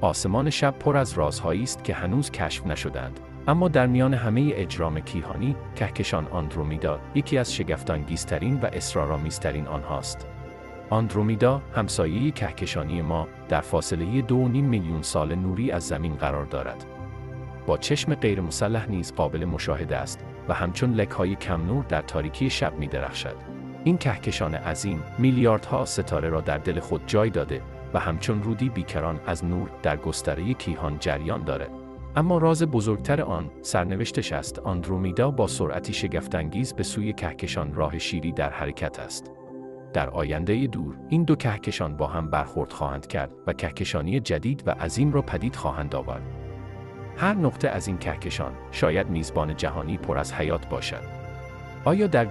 آسمان شب پر از رازهایی است که هنوز کشف نشدند. اما در میان همه اجرام کیهانی، کهکشان آندرومیدا یکی از شگفت‌انگیزترین و اسرارآمیزترین آنهاست. آندرومیدا، همسایه کهکشانی ما، در فاصله 2.5 میلیون سال نوری از زمین قرار دارد. با چشم غیرمسلح نیز قابل مشاهده است و همچون لک‌های کم نور در تاریکی شب می‌درخشد. این کهکشان عظیم، میلیاردها ستاره را در دل خود جای داده و همچون رودی بیکران از نور در گستره کیهان جریان دارد. اما راز بزرگتر آن، سرنوشتش است. آندرومیدا با سرعتی شگفت‌انگیز به سوی کهکشان راه شیری در حرکت است. در آینده دور، این دو کهکشان با هم برخورد خواهند کرد و کهکشانی جدید و عظیم را پدید خواهند آورد. هر نقطه از این کهکشان شاید میزبان جهانی پر از حیات باشد. آیا در